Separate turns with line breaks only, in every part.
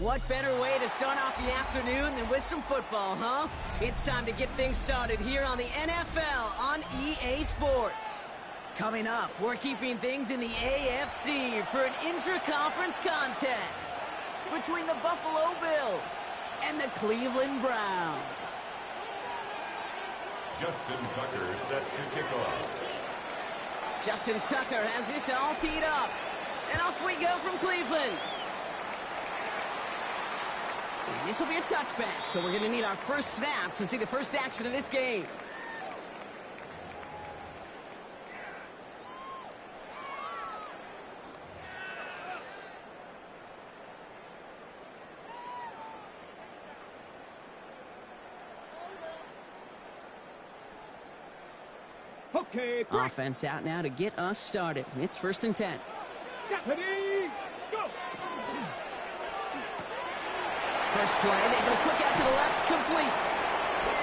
What better way to start off the afternoon than with some football, huh? It's time to get things started here on the NFL on EA Sports. Coming up, we're keeping things in the AFC for an intra-conference contest between the Buffalo Bills and the Cleveland Browns.
Justin Tucker set to kick off.
Justin Tucker has this all teed up. And off we go from Cleveland. And this will be a touchback, so we're going to need our first snap to see the first action of this game.
Okay,
offense out now to get us started. It's 1st and 10.
Ready, go.
First play, they go quick out to the left, complete.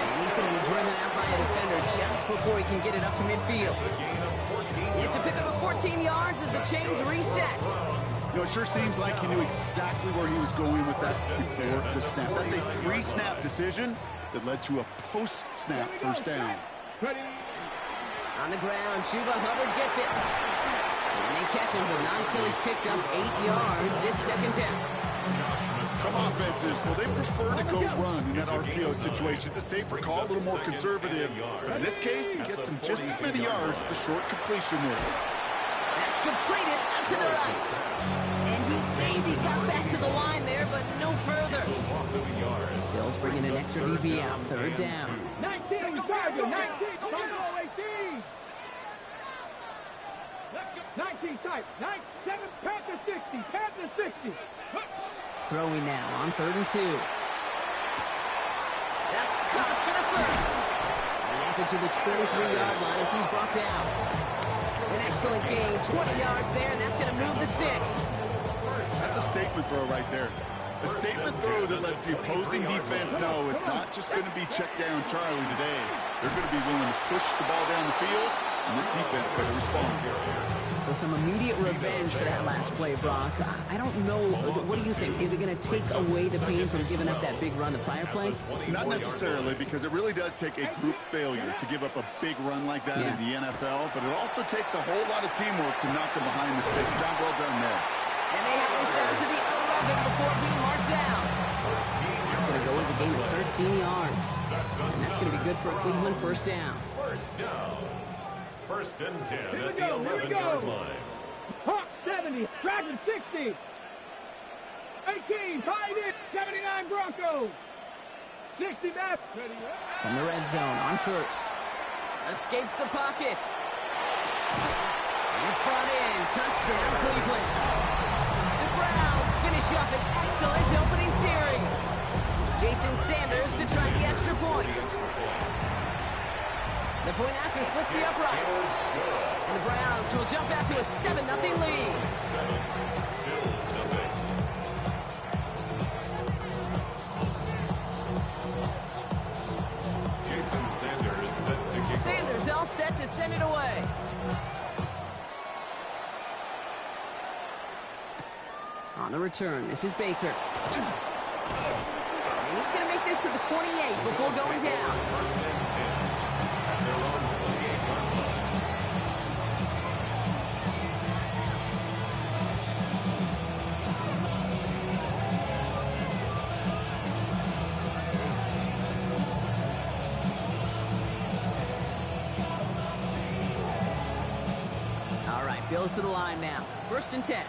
And he's going to be driven out by a defender just before he can get it up to midfield. It's a pickup of 14 yards as the chains reset.
You know, it sure seems like he knew exactly where he was going with that before the snap. That's a pre-snap decision that led to a post-snap first down.
Ready.
On the ground, Chuba Hubbard gets it. And they catch him, but not until he's picked up 8 yards. It's 2nd down.
Some offenses, well, they prefer to go run in that RPO situation. It's a safer call, a little more conservative. In this case, he gets him just as many yards as a short completion there.
That's completed out to the right. And he maybe got back to the line there, but no further. Bills bringing an extra DB out, 3rd down.
19, Tiger, 19, Tiger, 18. 19, type, 9, 7, Panther 60, Panther 60.
Throwing now on 3rd and 2. That's caught for the first. He has it to the 23-yard line as he's brought down. An excellent gain, 20 yards there, and that's going to move the sticks.
That's a statement throw right there. A statement throw that lets the opposing defense know it's not just going to be check down Charlie today. They're going to be willing to push the ball down the field, and this defense better respond.
So some immediate revenge for that last play, Brock. I don't know. What do you think? Is it going to take away the pain from giving up that big run the prior play?
Not necessarily, because it really does take a group failure to give up a big run like that in the NFL, but it also takes a whole lot of teamwork to knock them behind the sticks. Job well done there.
And they have this down to the 11 before being marked down. It's going to go as a gain of 13 yards. And that's going to be good for a Cleveland first down.
First down. 1st and 10 at the 11-yard line.
Hawk 70, Dragon 60. 18, Pioneer 79 Broncos. 60 Matt.
From the red zone on 1st. Escapes the pocket. And it's brought in. Touchdown, Cleveland. The Browns finish up an excellent opening series. Jason Sanders to try the extra point. The point after splits the uprights. And the Browns will jump out to a 7-0 lead.
Jason Sanders set to kick.
Sanders all set to send it away. On the return, this is Baker. And he's going to make this to the 28 before going down. All right, Bills to the line now. 1st and 10.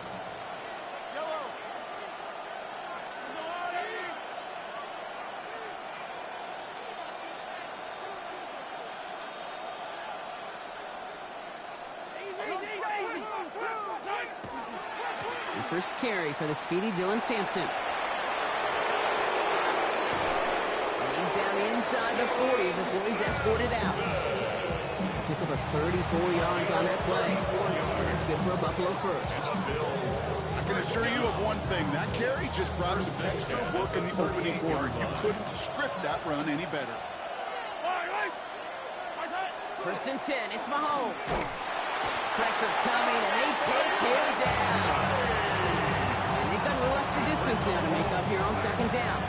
First carry for the speedy Dylan Sampson. And he's down inside the 40 before he's escorted out. Pick up a 34 yards on that play. And that's good for a Buffalo first.
I can assure you of one thing. That carry just brought some extra work in the opening quarter. You couldn't script that run any better.
1st and 10. It's Mahomes. Pressure coming, and they take him down. And they've got a little extra distance yards now to make up here on second down.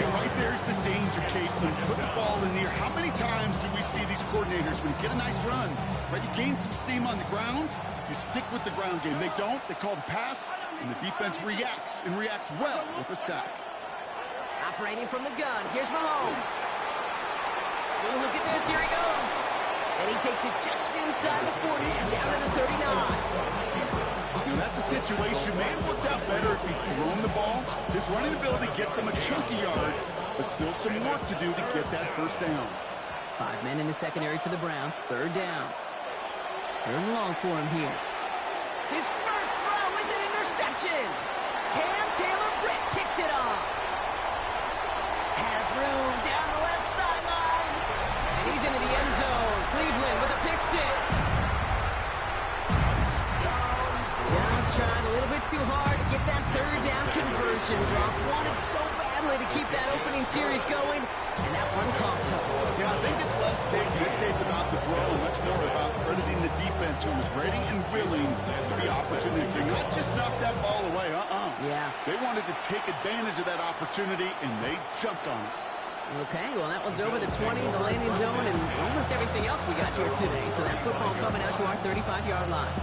And right there's the danger, Kate. When you put the ball in the air, how many times do we see these coordinators, when you get a nice run, right, you gain some steam on the ground, you stick with the ground game. They don't. They call the pass, and the defense reacts, and reacts well with a sack.
Operating from the gun, here's Mahomes. Ooh, look at this, here he goes. And he takes it just inside the 40 and down to the 39.
You know, that's a situation, man, worked out better if he'd thrown the ball. His running ability gets him a chunky yards, but still some work to do to get that first down.
5 men in the secondary for the Browns, third down. Third and long for him here. His first throw is an interception. Cam Taylor-Britt picks it off. Has room down the left sideline. And he's into the end zone. Cleveland with a pick six. Just trying a little bit too hard to get that third down conversion. Brock wanted so badly to keep that opening series going, and that one cost him.
Yeah, I think it's less, in this case, about the throw and much more about crediting the defense who was ready and willing to be opportunistic, not just knock that ball away.
Yeah.
They wanted to take advantage of that opportunity, and they jumped on it.
Okay, well, that one's over the 20, the landing zone, and almost everything else we got here today. So that football coming out to our 35-yard line.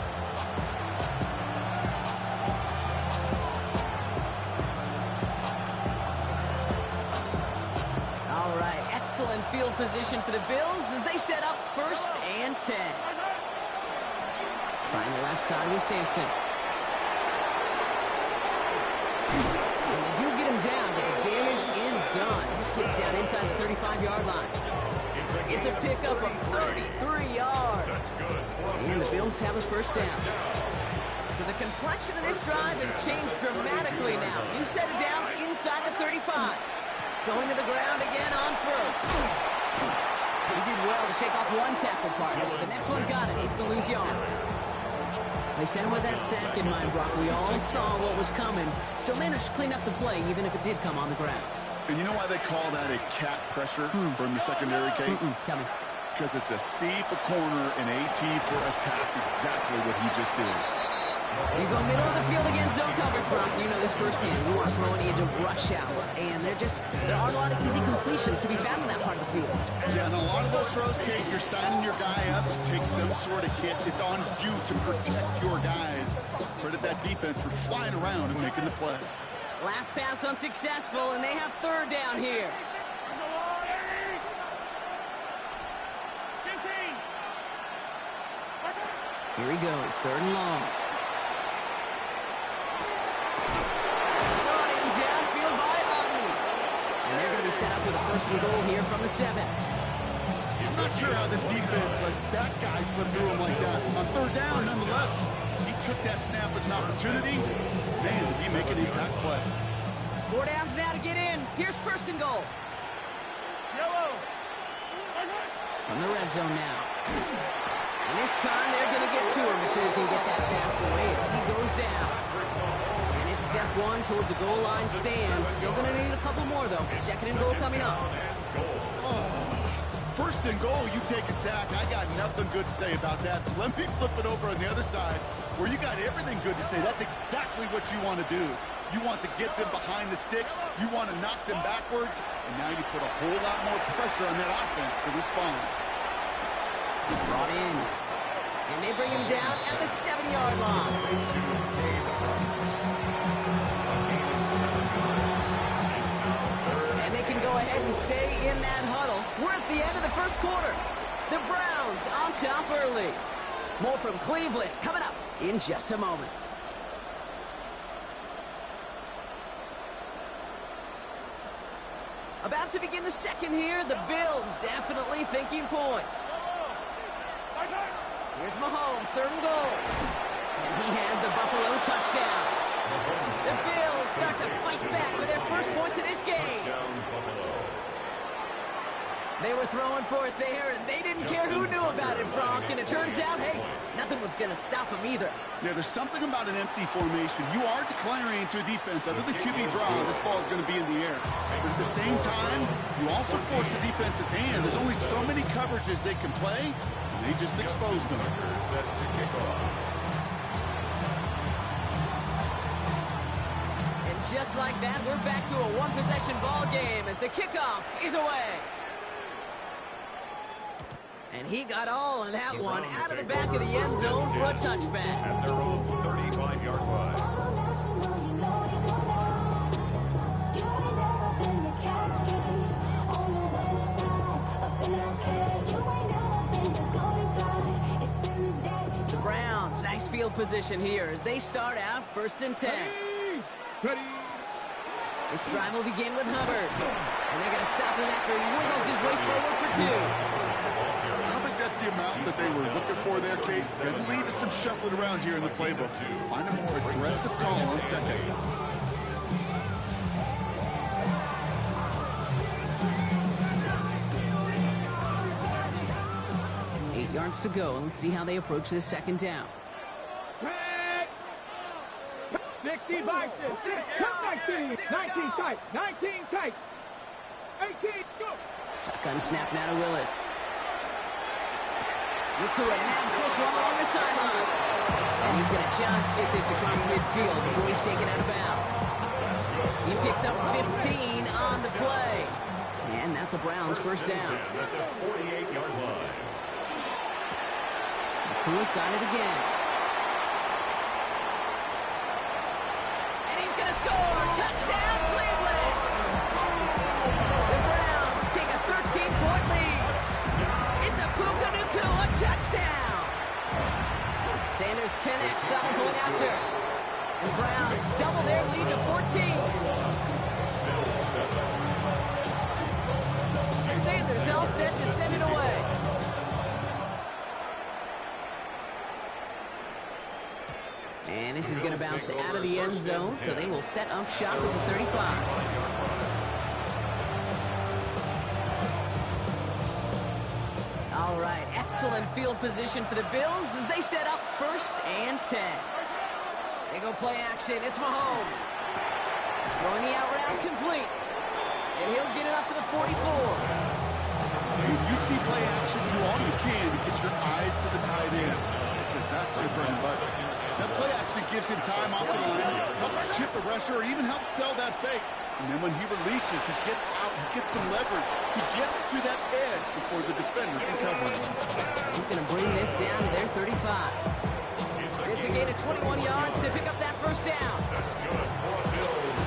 All right, excellent field position for the Bills as they set up 1st and 10. Trying the left side with Sampson. And they do get him down, but the damage is done. This kid's down inside the 35-yard line. It's a pickup of 33 yards. And the Bills have a first down. So the complexion of this drive has changed dramatically now. New set of downs inside the 35. Going to the ground again on first. He did well to shake off one tackle partner, but the next one got it. He's going to lose yards. They sent him with that sack in mind, Brock. We all saw what was coming, so managed to clean up the play, even if it did come on the ground.
And you know why they call that a cat pressure from the secondary, Kate?
Tell me.
Because it's a C for corner and AT for attack, exactly what he just did.
You go middle of the field against zone coverage, Brock. You know this firsthand. You are throwing into rush hour, and there aren't a lot of easy completions to be found in that part of the field.
Yeah, and a lot of those throws, Kate, you're signing your guy up to take some sort of hit. It's on you to protect your guys. Credit that defense for flying around and making the play.
Last pass unsuccessful, and they have third down here. Here he goes, third and long. Brought in downfield by Otten. And they're going to be set up with a first and goal here from the 7.
I'm not sure how this defense let that guy slip through him like that. On third down, nonetheless, he took that snap as an opportunity. Man, did he make an impact play.
4 downs now to get in. Here's first and goal. From the red zone now. And this time they're going to get to him before he can get that pass away as he goes down. And it's step 1 towards a goal line stand. Still going to need a couple more, though. Second and goal coming up.
First and goal, you take a sack. I got nothing good to say about that. So let me flip it over on the other side where you got everything good to say. That's exactly what you want to do. You want to get them behind the sticks. You want to knock them backwards. And now you put a whole lot more pressure on that offense to respond.
Brought in. And they bring him down at the 7-yard line. And they can go ahead and stay in that huddle. We're at the end of the first quarter. The Browns on top early. More from Cleveland coming up in just a moment. About to begin the second here. The Bills definitely thinking points. Here's Mahomes, third and goal. And he has the Buffalo touchdown. The Bills start to fight back with their first points of this game. They were throwing for it there, and they didn't care who knew about it, Brock. And it turns out, hey, nothing was going to stop them either.
Yeah, there's something about an empty formation. You are declaring to a defense, other than QB draw, this ball is going to be in the air. But at the same time, you also force the defense's hand. There's only so many coverages they can play, and they just exposed them.
Set to kick off.
And just like that, we're back to a one-possession ball game as the kickoff is away. And he got all of that one out of the back of the end zone for a touchback.
At their own 35-yard line.
The Browns, nice field position here as they start out 1st and 10.
Ready.
This drive will begin with Hubbard. And they're going to stop him after he wiggles his way forward for 2.
I don't think that's the amount that they were looking for there, Kate. Going to lead to some shuffling around here in the playbook. Find a more aggressive call on 2nd.
8 yards to go. Let's see how they approach this 2nd down.
60 by 19, 19 tight, 19 tight, 18, go.
Shotgun snap now to Willis. Nakua nags this one along the sideline. And he's going to just get this across midfield before he's taken out of bounds. He picks up 15 on the play. And that's a Browns 1st down.
At the 48-yard line.
Nakua's got it again. And he's going to score. Touchdown, Cleveland. The Browns take a 13-point lead. It's a Puka Nakua touchdown. Sanders connects on the point after. And Browns double their lead to 14. Sanders all set to send it away. And this is going to bounce out of the end zone, so they will set up shop at the 35. All right, excellent field position for the Bills as they set up 1st and 10. They go play action. It's Mahomes. Throwing the out route complete. And he'll get it up to the 44.
You see play action, do all you can to get your eyes to the tight end, because that's your bread and butter. That play action gives him time off the line, helps chip the rusher, or even helps sell that fake. And then when he releases, he gets out, he gets some leverage. He gets to that edge before the defender can cover him.
He's going to bring this down to their 35. It's a gain of 21 yards to pick up that 1st down.
That's good for the Bills.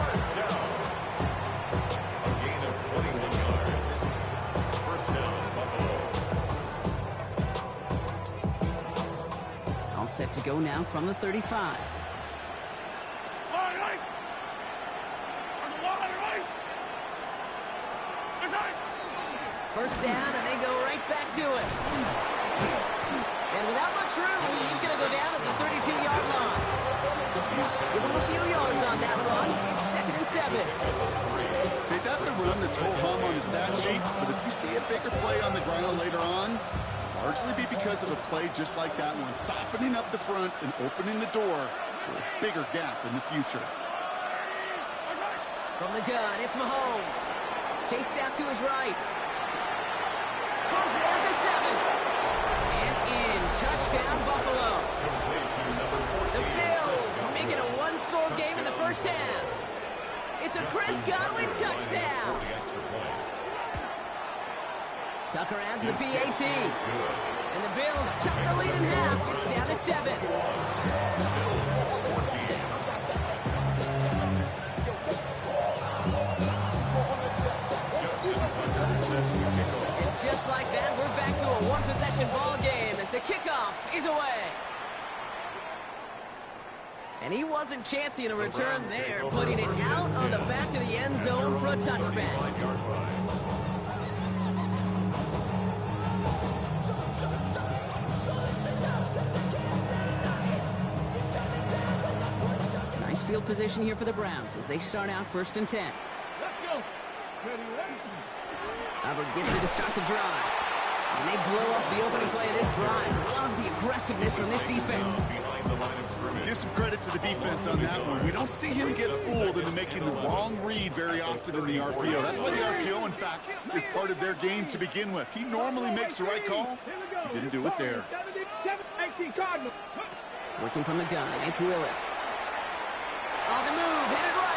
1st down. A gain of 21 yards. 1st down, Buffalo.
All set to go now from the 35. First down, and they go right back to it. And without much room, he's going to go down at the 32-yard line. Give him a few yards on that run. It's 2nd and 7.
Hey, that's a run that's ho-hum on the stat sheet, but if you see a bigger play on the ground later on, largely be because of a play just like that one, softening up the front and opening the door for a bigger gap in the future.
From the gun, it's Mahomes. Chased out to his right. Pulls it at the 7. And in. Touchdown, Buffalo. The Bills make it a one-score game in the 1st half. It's a Chris Godwin touchdown. Tucker adds the PAT. And the Bills chop the lead in half. It's down to 7. And just like that, we're back to a one-possession ball game as the kickoff is away. And he wasn't chancing a return there, putting it out on the back of the end zone for a touchback. Nice field position here for the Browns as they start out 1st and 10.
Let's go. Ready.
Hubbard gets it to start the drive. And they blow up the opening play of this drive. Love the aggressiveness from this defense.
Give some credit to the defense on that one. We don't see him get fooled into making the wrong read very often in the RPO. That's why the RPO, in fact, is part of their game to begin with. He normally makes the right call. He didn't do it there.
Working from the gun, it's Willis. On the move, headed right.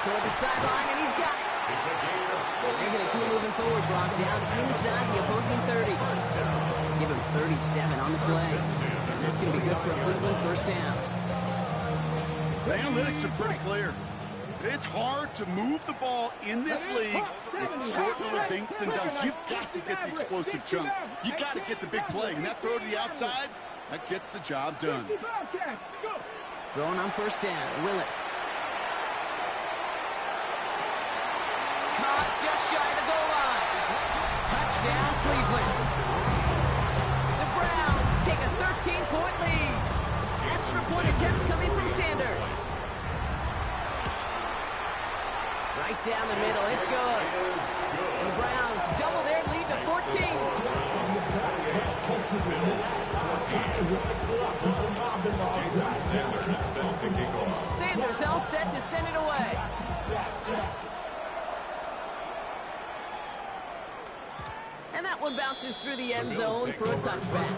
Toward the sideline, and he's got it. They're going to keep moving forward, Brock, down inside the opposing 30. Give him 37 on the play. And that's going to be good for a Cleveland first down.
The analytics are pretty clear. It's hard to move the ball in this league with short little dinks and dunks. You've got to get the explosive chunk. You got to get the big play. And that throw to the outside, that gets the job done.
Throwing on first down, Willis. Caught just shy of the goal line. Touchdown, Cleveland. The Browns take a 13-point lead. Extra point attempt coming from Sanders. Right down the middle, it's good. And the Browns double their lead to 14. Sanders all set to send it away. And that one bounces through the end zone for a touchback.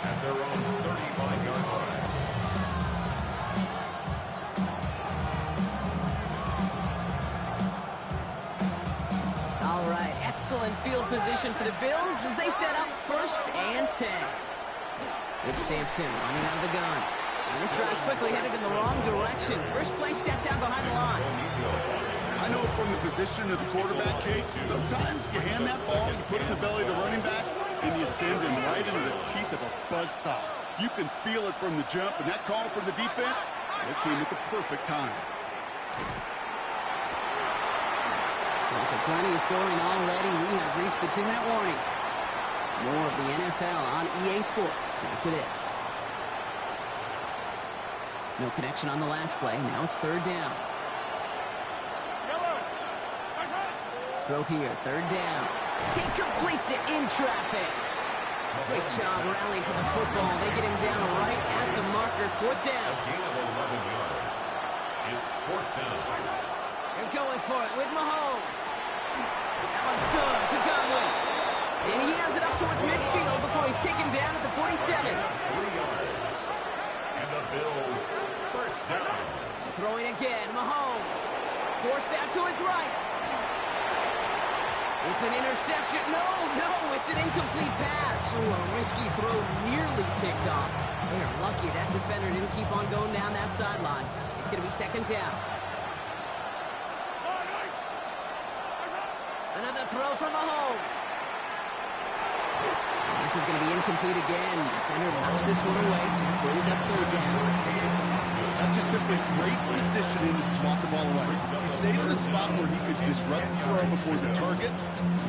At their own 35-yard line.
All right, excellent field position for the Bills as they set up 1st and 10. It's Sampson running out of the gun. And this drive's quickly headed in the wrong direction. First play set down behind the line.
I know from the position of the quarterback, Kate, sometimes you hand that ball, you put it in the belly of the running back, and you send him right into the teeth of a buzzsaw. You can feel it from the jump, and that call from the defense, it came at the perfect time.
So with plenty of scoring already, we have reached the 2-minute warning. More of the NFL on EA Sports after this. No connection on the last play. Now it's 3rd down. Throw here, 3rd down. He completes it in traffic. Great job rallying to the football. They get him down right at the marker. 4th down.
A gain of 11 yards. It's 4th down.
They're going for it with Mahomes. That one's good to Conley. And he has it up towards midfield before he's taken down at the 47.
3 yards. And the Bills first down.
Throwing again, Mahomes. Forced out to his right. It's an interception. No, it's an incomplete pass. Ooh, a risky throw nearly picked off. They are lucky that defender didn't keep on going down that sideline. It's going to be 2nd down. Another throw from Mahomes. This is going to be incomplete again. Defender knocks this one away. Brings up 3rd down.
That's just simply great positioning to swat the ball away. He stayed in a spot where he could disrupt the throw before the target.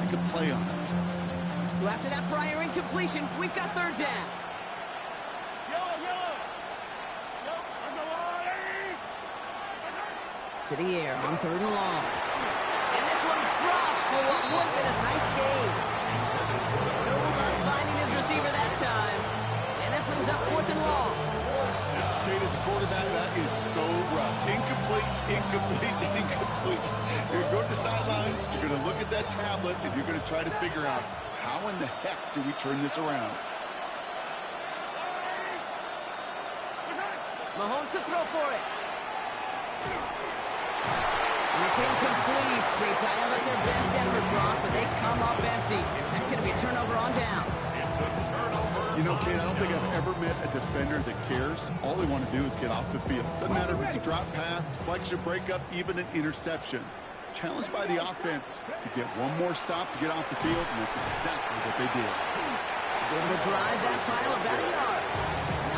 He could play on it.
So after that prior incompletion, we've got 3rd down. To the air on 3rd and long. And this one's dropped for what would have been a nice game. No luck finding his receiver that time. And that brings up 4th and long.
Kate, as a quarterback, that is so rough. Incomplete. You're going to go to the sidelines, you're going to look at that tablet, and you're going to try to figure out how in the heck do we turn this around.
Mahomes to throw for it. And it's incomplete. They dialed up their best effort, Brock, but they come up empty. That's going to be a turnover on downs.
It's a turnover.
You know, Kate, I don't think I've ever met a defender that cares. All they want to do is get off the field. Doesn't matter if it's a drop pass, deflection, breakup, even an interception. Challenged by the offense to get one more stop to get off the field, and that's exactly what they did.
He's able to drive that pile about a yard.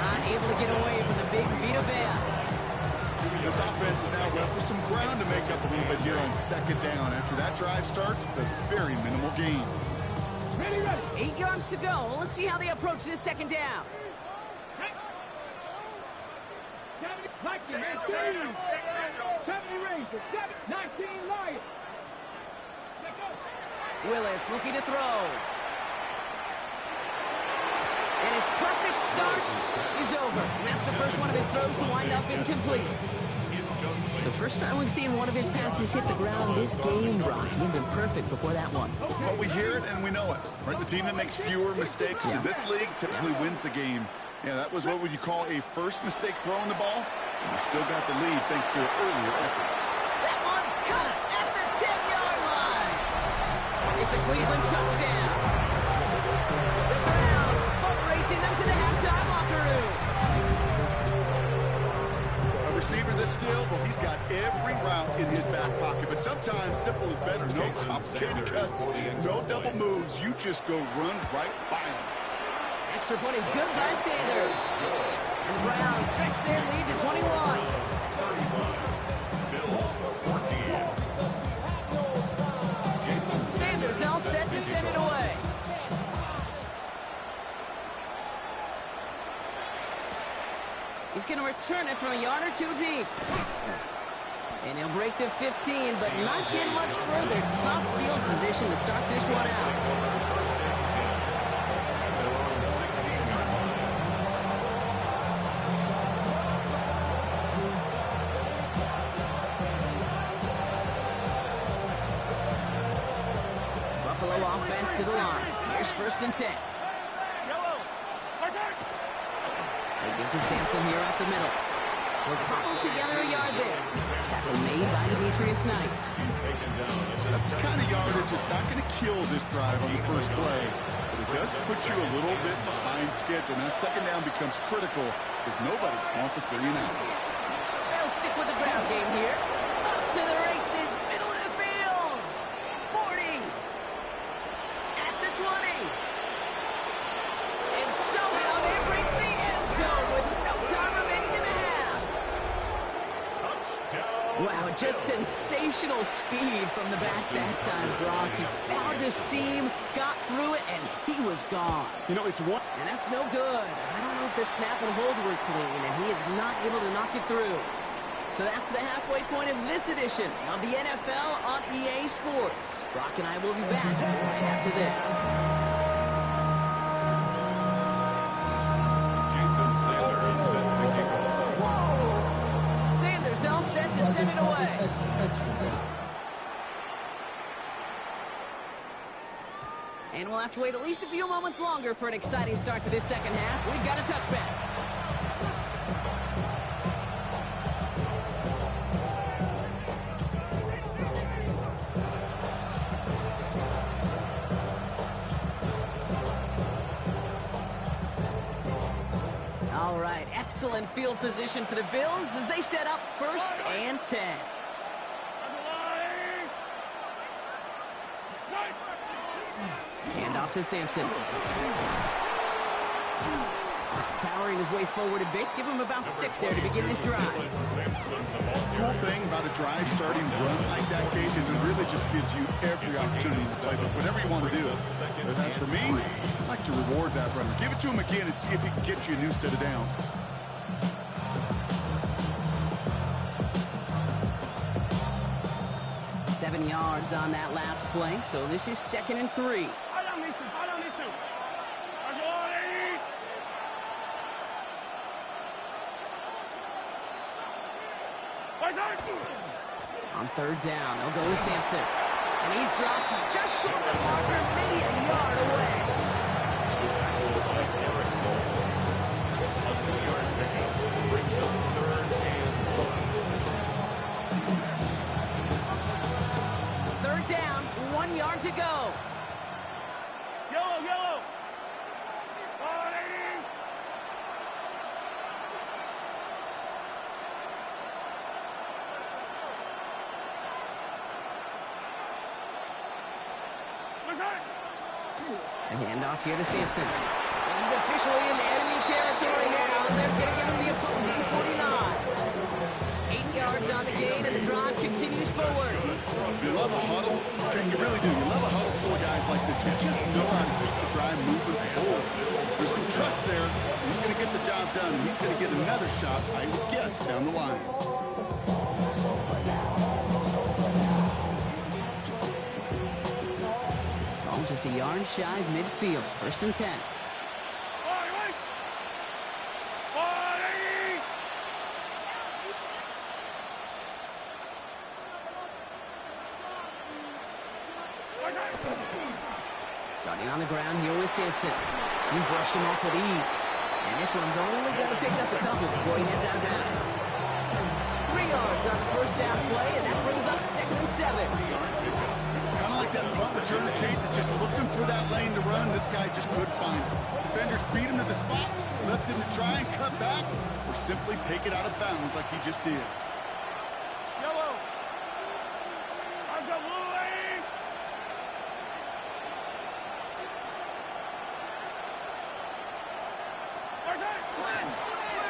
Not able to get away from the big Vita Vea.
This offense is now went for some ground to make up a little bit here on 2nd down. After that drive starts, it's a very minimal gain.
8 yards to go. Let's see how they approach this 2nd down. Willis looking to throw. And his perfect start is over. And that's the first one of his throws to wind up incomplete. So first time we've seen one of his passes hit the ground this game, Brock. He'd been perfect before that one.
But we hear it and we know it. Right? The team that makes fewer mistakes in this league typically wins the game. Yeah, that was what would you call a first mistake throwing the ball. And we still got the lead thanks to earlier efforts.
That one's cut at the 10-yard line. It's a Cleveland touchdown. The Browns boat racing them to the halftime locker room.
A receiver this skilled, well, he's got every route in his back pocket. But sometimes simple is better. No complicated cuts, no double moves. You just go run right by him.
Extra point is good by Sanders. And the Browns stretch their lead to 21. Sanders all set to send it away. He's going to return it from a yard or two deep. And he'll break the 15, but not get much further. Tough field position to start this one out. Offense to the line. Here's 1st and 10. They give to Sampson here up the middle. They'll cobble together a yard there. Tackle made by Demetrius Knight.
That's the kind of yardage that's not going to kill this drive on the first play, but it does put you a little bit behind schedule. Now, 2nd down becomes critical because nobody wants a 3 and out.
They'll stick with the ground game here. Up to the races, middle of the field. 40. 20. And somehow they reach the end zone with no time remaining in the half.
Touchdown.
Wow, just sensational speed from the back that time, Brock. He found a seam, got through it, and he was gone.
You know, it's one.
And that's no good. I don't know if the snap and hold were clean, and he is not able to knock it through. So that's the halfway point of this edition of the NFL on EA Sports. Brock and I will be back right after this.
Jason Sanders set to kick off.
Sanders all set to send it away. And we'll have to wait at least a few moments longer for an exciting start to this 2nd half. We've got a touchback. All right, excellent field position for the Bills as they set up 1st and 10. Hand off to Sampson. Powering his way forward a bit. Give him about 6 there to begin this drive.
Cool thing about a drive starting run like that, Kate, is it really just gives you every opportunity to play, but whatever you want to do. But as for me, I like to reward that runner. Give it to him again and see if he can get you a new set of downs.
Seven yards on that last play, so this is 2nd and 3. On 3rd down, they'll go with Sampson. And he's dropped just short of the marker, maybe a yard away.
A 2-yard pickup brings up 3rd and
3rd down, 1 yard to go.
Yellow.
A handoff here to Sampson. And he's officially in the enemy territory now, and they're going to give him the opposing 49. 8 yards on the gain, and the drive continues forward.
You love a huddle. Okay, you really do. You love a huddle full of guys like this. You just know how to keep the drive moving forward. There's some trust there. He's going to get the job done, and he's going to get another shot, I would guess, down the line.
Just a yard shy of midfield. 1st and 10. Starting on the ground here with Sampson. He brushed him off with ease. And this one's only going to pick up a couple before he heads out of bounds. 3 yards on the first down play, and that brings up 2nd and 7.
Kind of like that punt returner, Kate, that's just looking for that lane to run. This guy just couldn't find it. Defenders beat him to the spot, left him to try and cut back, or simply take it out of bounds like he just did.
Yellow. I've got blue lane.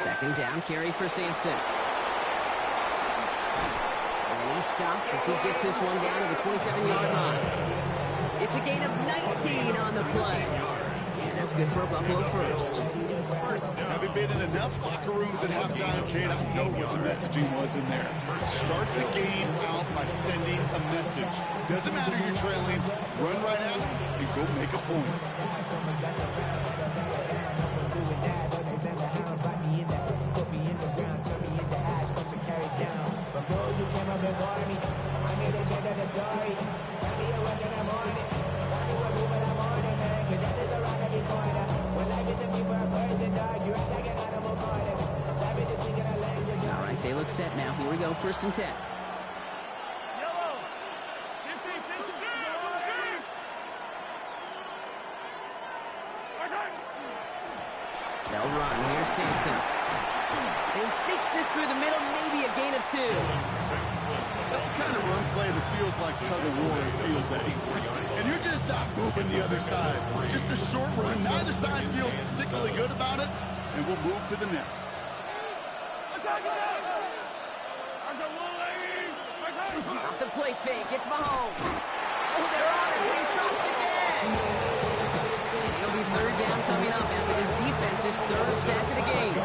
2nd down carry for Sampson. And he's stopped as he gets this one down to the 27-yard line. It's a gain of 19 on the play. And that's good for a Buffalo first.
Having been in enough locker rooms at halftime, Kate, I know what the messaging was in there. Start the game out by sending a message. Doesn't matter you're trailing, run right at them and go make a point.
All right, they look set now. Here we go, 1st and 10.
Yellow.
They'll run. Here's Sampson. He sneaks this through the middle, maybe a gain of 2.
That's the kind of run play that feels like tug-of-war in field day. And you're just not moving the other side. Just a short run. Neither side feels particularly good about it, and we'll move to the next.
Off the play fake, it's Mahomes. Oh, they're on him, he's dropped again. And it'll be 3rd down coming up after this defense's 3rd sack of the game.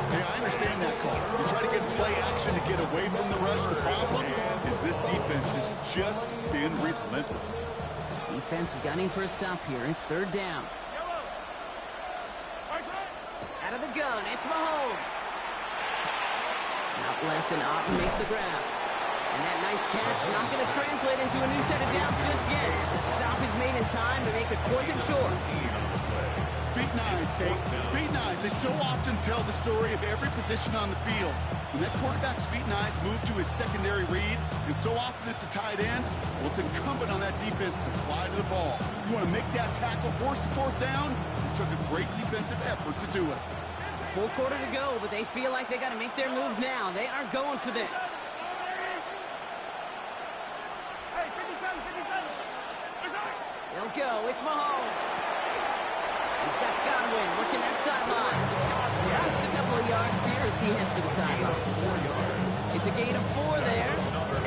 Hey, I understand that call. You try to get play action to get away from the rush. The problem is this defense has just been relentless.
Defense gunning for a stop here. It's 3rd down. Out of the gun, it's Mahomes. Out left, and Otten makes the grab. And that nice catch not going to translate into a new set of downs just yet. The stop is made in time to make it 4th and short.
Feet and eyes, Kate. Feet and eyes. They so often tell the story of every position on the field. When that quarterback's feet and eyes move to his secondary read, and so often it's a tight end, well, it's incumbent on that defense to fly to the ball. You want to make that tackle, force the 4th down? It took a great defensive effort to do it.
Full quarter to go, but they feel like they got to make their move now. They are going for this. They'll go. It's Mahomes. He's got Godwin working that sideline. Just a couple of yards here as he heads for the sideline. It's a gain of 4 there,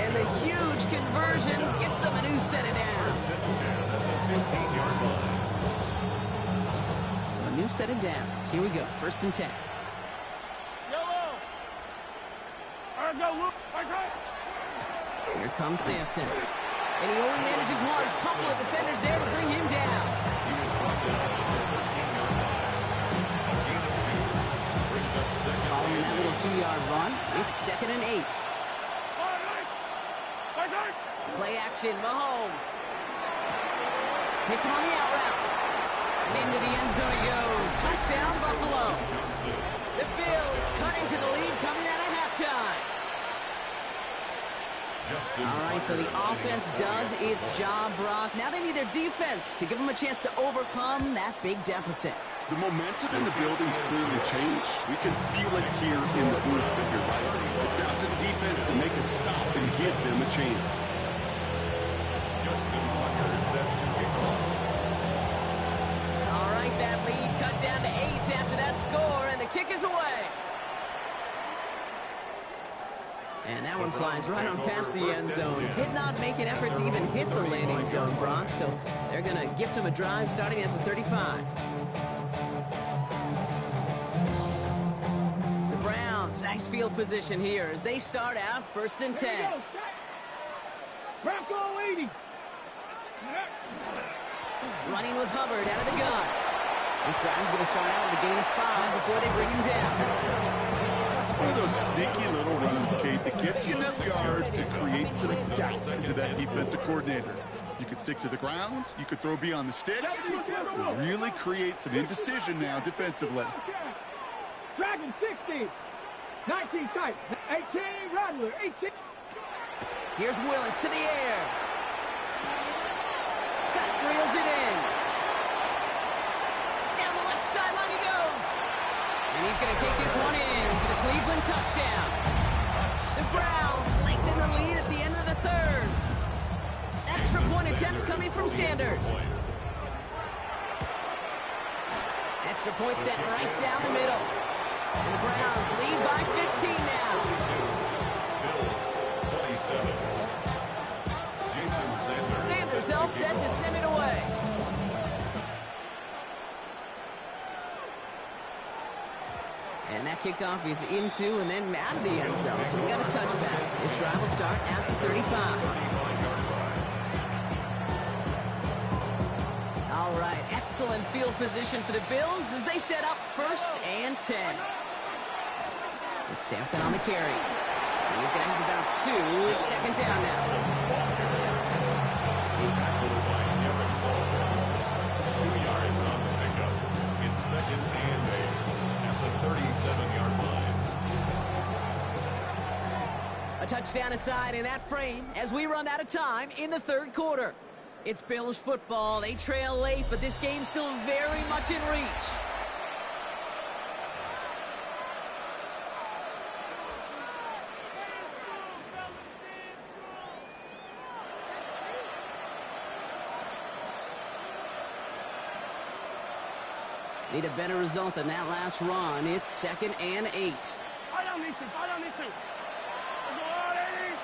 and the huge conversion gets them a new set of downs. So a new set of downs. Here we go. 1st and 10. Here comes Sampson. And he only manages one. Couple of defenders there to bring him down. Following that little 2-yard run, it's 2nd and 8. Play action, Mahomes. Hits him on the out route. And into the end zone he goes. Touchdown, Buffalo. The Bills cut into the lead coming out of halftime. All right, so the offense does its job, Brock. Now they need their defense to give them a chance to overcome that big deficit.
The momentum in the building's clearly changed. We can feel it here in the booth, but you're right. It's down to the defense to make a stop and give them a chance.
All right, that lead cut down to 8 after that score, and the kick is away. And that one flies right on past the end zone. Did not make an effort to even hit the landing zone, Brock, so they're going to gift him a drive starting at the 35. The Browns, nice field position here as they start out 1st and 10.
Bronco 80.
Running with Hubbard out of the gun. This drive's going to start out with a gain of 5 before they bring him down.
It's one of those sneaky little runs, Kate, that gets you enough yards to create some doubt into that defensive coordinator. You could stick to the ground. You could throw beyond the sticks. So really create some indecision now defensively.
Dragon 60. 19 tight. 18 Rattler. 18.
Here's Willis to the air. Scott reels it in. Down the left sideline he goes. And he's going to take this one in for the Cleveland touchdown. The Browns lengthen the lead at the end of the third. Extra point attempt coming from Sanders. Extra point set right down the middle. And the Browns lead by 15 now.
Bills 27. Jason Sanders.
Sanders all set to send it away. And that kickoff is into and then out of the end zone. So we got a touchback. This drive will start at the 35. All right, excellent field position for the Bills as they set up 1st and 10. It's Sampson on the carry. He's going to have about 2. It's 2nd down now.
2 yards on the pickup. It's 2nd and 8 at the 37-yard line.
A touchdown aside in that frame as we run out of time in the 3rd quarter. It's Bills football. They trail late, but this game's still very much in reach. Need a better result than that last run. It's 2nd and 8.
Fight on these two. Fight on these two. Let's go on, 80.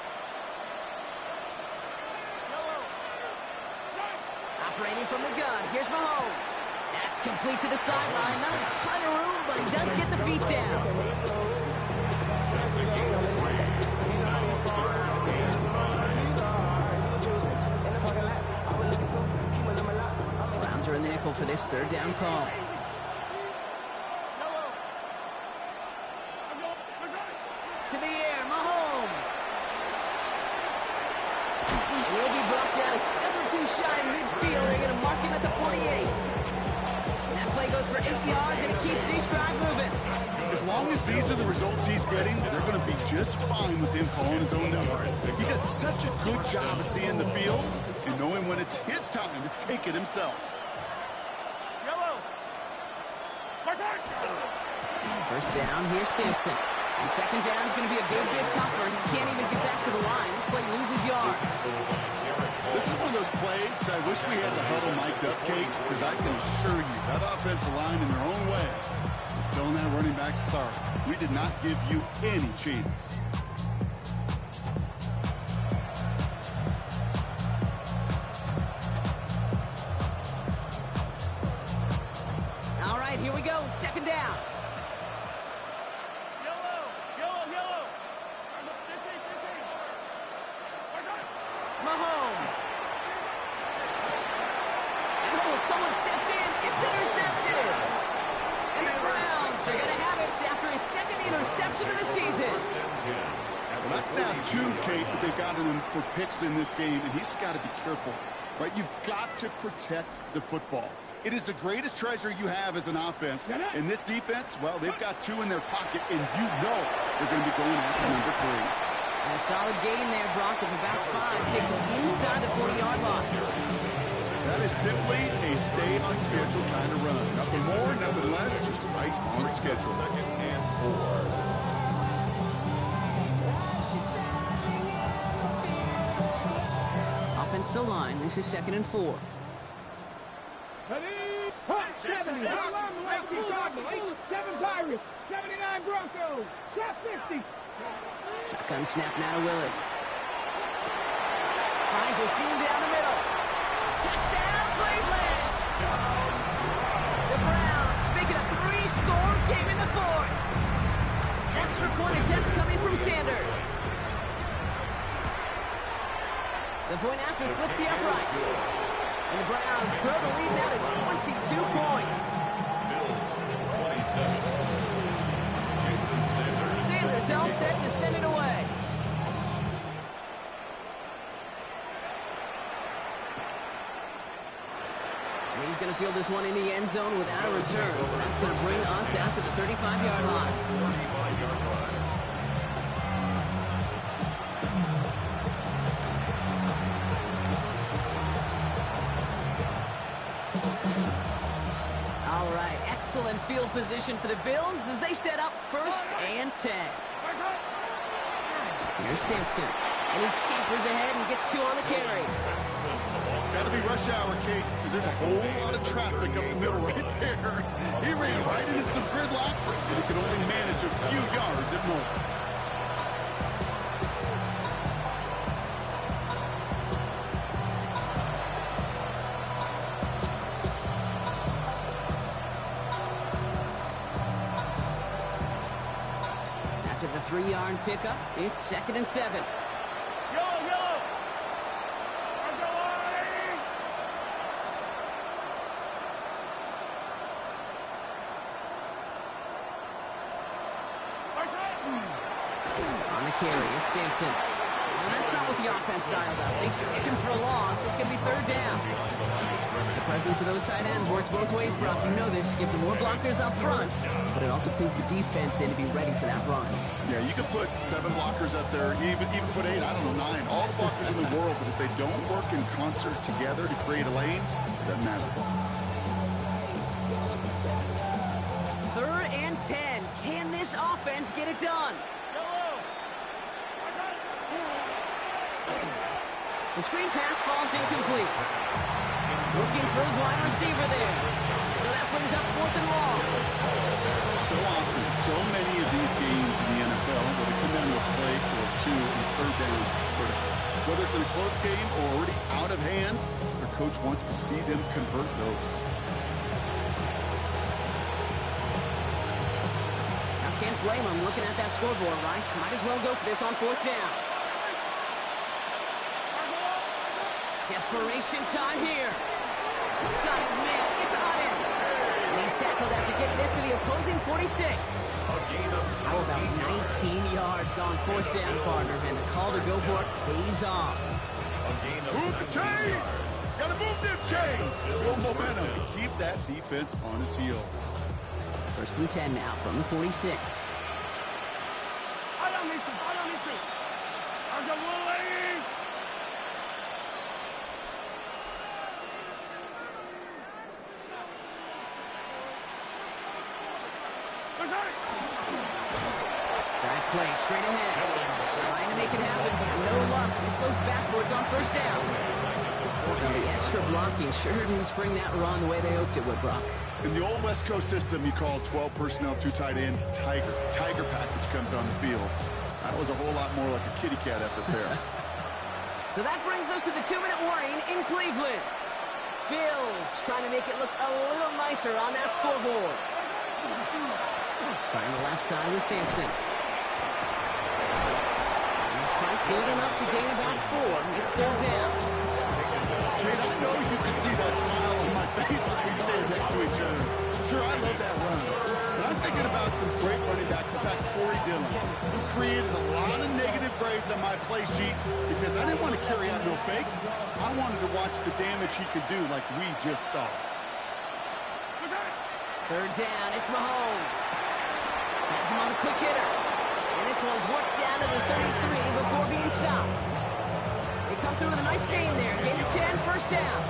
Operating from the gun. Here's Mahomes. That's complete to the sideline. Not a ton of room, but he does get the feet down. Browns are in the nickel for this 3rd down call. To the air, Mahomes. And he'll be brought down a step or 2 shy of midfield. They're going to mark him at the 48. And that play goes for 8 yards, and it keeps these drive moving.
As long as these are the results he's getting, they're going to be just fine with him calling his own number. He does such a good job of seeing the field and knowing when it's his time to take it himself.
First down, here's Simpson. And 2nd down is going to be a good bit tougher. He can't even get back to the line. This play loses yards.
This is one of those plays that I wish we had the huddle mic'd up, Kate, because I can assure you that offensive line in their own way is telling that running back, sorry, we did not give you any chance.
All right, here we go. 2nd down. Mahomes. And someone stepped in. It's intercepted. And the Browns are going to have it after his 2nd interception of the season.
Well, that's now 2, Kate, that they've gotten him for picks in this game, and he's got to be careful, right? You've got to protect the football. It is the greatest treasure you have as an offense. And this defense, well, they've got 2 in their pocket, and you know they're going to be going after number 3.
A solid gain there, Brock, of about 5. Takes him inside the 40-yard line.
That is simply a stay-on-schedule kind of run. Nothing more, nothing less, just right on schedule.
2nd and 4.
Offensive line. This is 2nd and 4.
70. 7 Pirates. 79 Broncos. Top 50.
Shotgun snap now to Willis. Finds a seam down the middle. Touchdown, Cleveland! The Browns making a 3-score game in the 4th. Extra point attempt coming from Sanders. The point after splits the uprights. And the Browns grow the lead now to 22 points.
Bills 27. Jason Sanders.
Sanders all set to send it away. He's going to field this one in the end zone without a return. So that's going to bring us out to the 35-yard line.
35-yard line.
All right, excellent field position for the Bills as they set up 1st and 10. Here's Simpson, and he scampers ahead and gets 2 on the carry.
Got to be rush hour, Kate, because there's a whole lot of traffic up the middle right there. He ran right into some gridlock, and he could only manage a few yards at most.
After the 3-yard pickup, it's 2nd and 7. On the carry, it's Simpson. And that's not what the offense styled out. They stick him for a loss. It's going to be 3rd down. The presence of those tight ends works both ways, Brock. You know this. Gives them more blockers up front, but it also clues the defense in to be ready for that run.
Yeah, you could put 7 blockers up there, even put 8, I don't know, 9. All the blockers in the world, but if they don't work in concert together to create a lane, it doesn't matter.
3rd and 10. Can this offense get it done? The screen pass falls incomplete. Looking for his wide receiver there. So that brings up 4th and long.
So often, so many of these games in the NFL, where they come down to a play or 2 and 3rd downs, whether it's in a close game or already out of hands, their coach wants to see them convert those.
Now, can't blame him looking at that scoreboard, right? Might as well go for this on 4th down. Desperation time here. Got his man. It's on him. And he's tackled after getting this to the opposing 46. How about 19 yards on 4th down, partner? And the call to go for it pays off.
Move the chain! Gotta move them chains! Build momentum. Keep that defense on its heels.
1st and 10 now from the 46. Drive play straight ahead. Trying to make it happen, but no luck. This goes backwards on 1st down. The extra blocking sure didn't spring that run the way they hoped it would, Brock.
In the old West Coast system, you call 12 personnel, 2 tight ends, Tiger package comes on the field. That was a whole lot more like a kitty cat effort there.
So that brings us to the 2-minute warning in Cleveland. Bills trying to make it look a little nicer on that scoreboard. Trying the left side with Simpson. He's fight good enough to gain about 4. It's 3rd down.
Kate, I know you can see that smile on my face as we stand next to each other. Sure, I love that run. But I'm thinking about some great running backs. In fact, Corey Dillon, who created a lot of negative grades on my play sheet because I didn't want to carry out no fake. I wanted to watch the damage he could do like we just saw.
3rd down, it's Mahomes. Has him on the quick hitter. And this one's worked down to the 33 before being stopped. They come through with a nice gain there. Gain of 10, 1st down.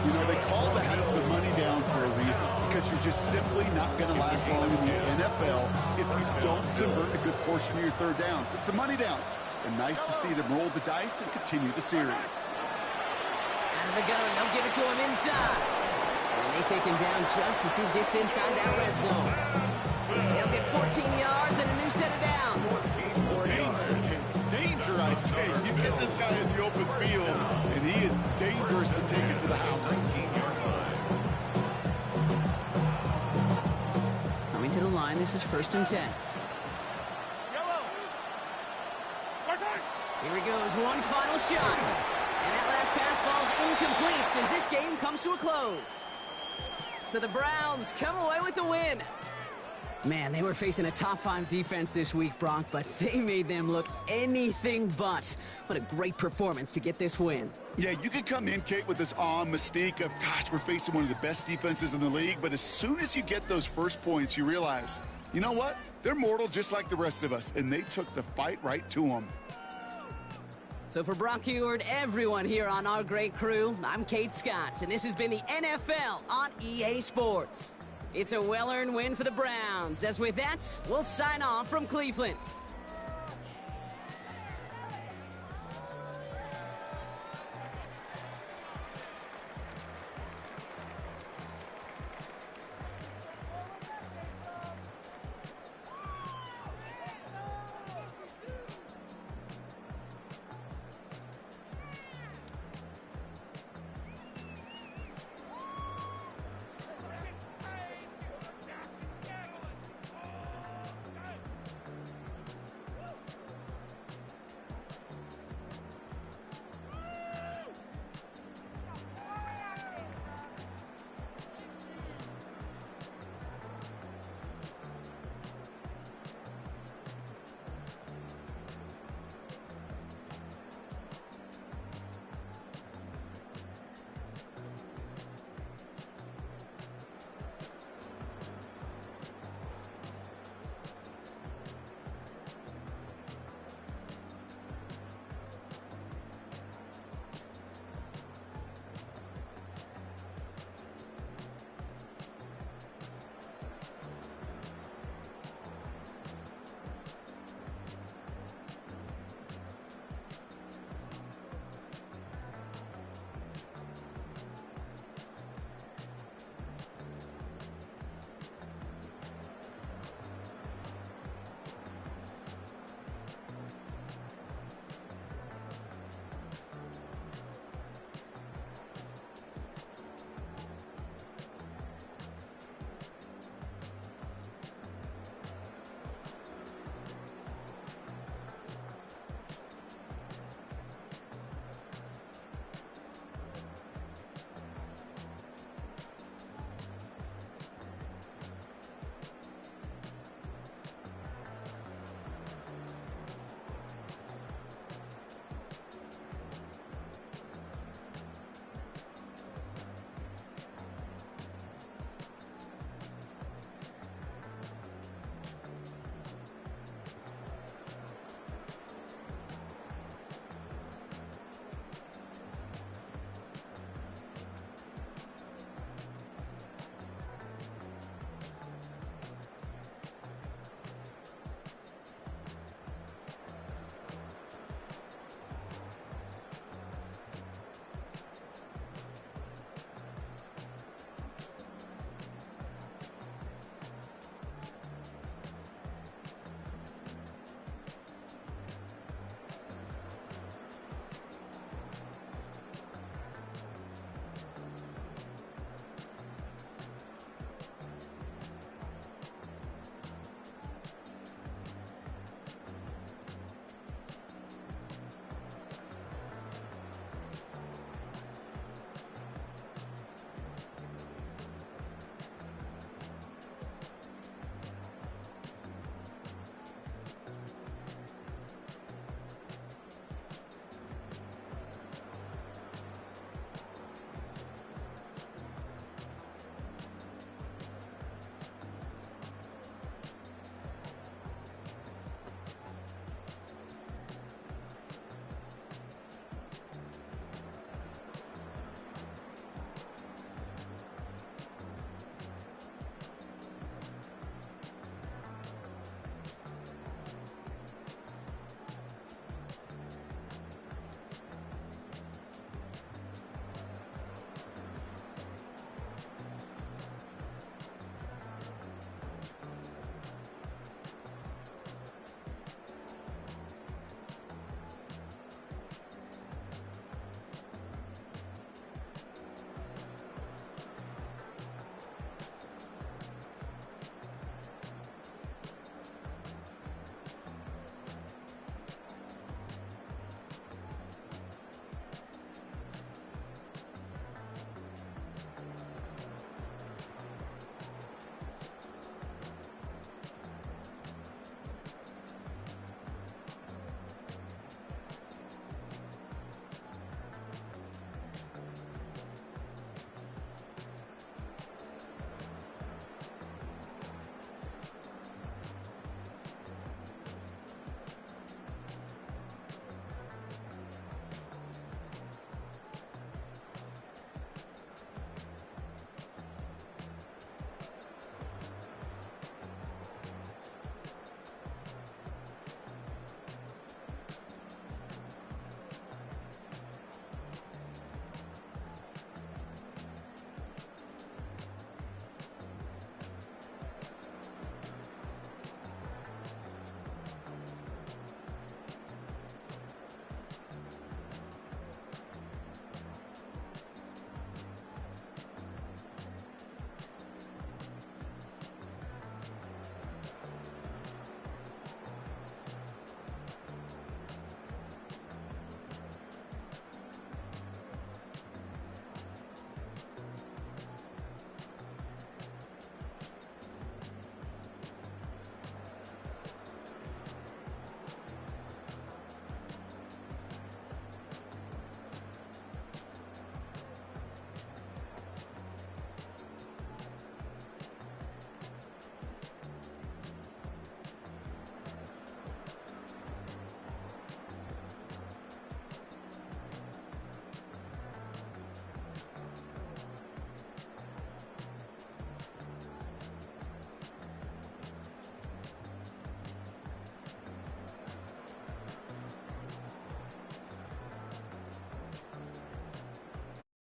You know, they call that the money down for a reason because you're just simply not going to last long in the NFL if you don't convert a good portion of your 3rd downs. It's the money down. And nice to see them roll the dice and continue the series.
Out of the gun, they'll give it to him inside. And they take him down just as he gets inside that red zone. They'll get 14 yards and a new set of downs.
Danger, I say. You get this guy in the open field, and he is dangerous to take it to the house.
Coming to the line, this is 1st and 10. Here he goes, one final shot. And that last pass falls incomplete as this game comes to a close. So the Browns come away with the win. Man, they were facing a top-5 defense this week, Bronk, but they made them look anything but. What a great performance to get this win.
Yeah, you could come in, Kate, with this mystique of, gosh, we're facing one of the best defenses in the league, but as soon as you get those first points, you realize, you know what? They're mortal just like the rest of us, and they took the fight right to them.
So for Brock Heward, everyone here on our great crew, I'm Kate Scott, and this has been the NFL on EA Sports. It's a well-earned win for the Browns, as with that, we'll sign off from Cleveland.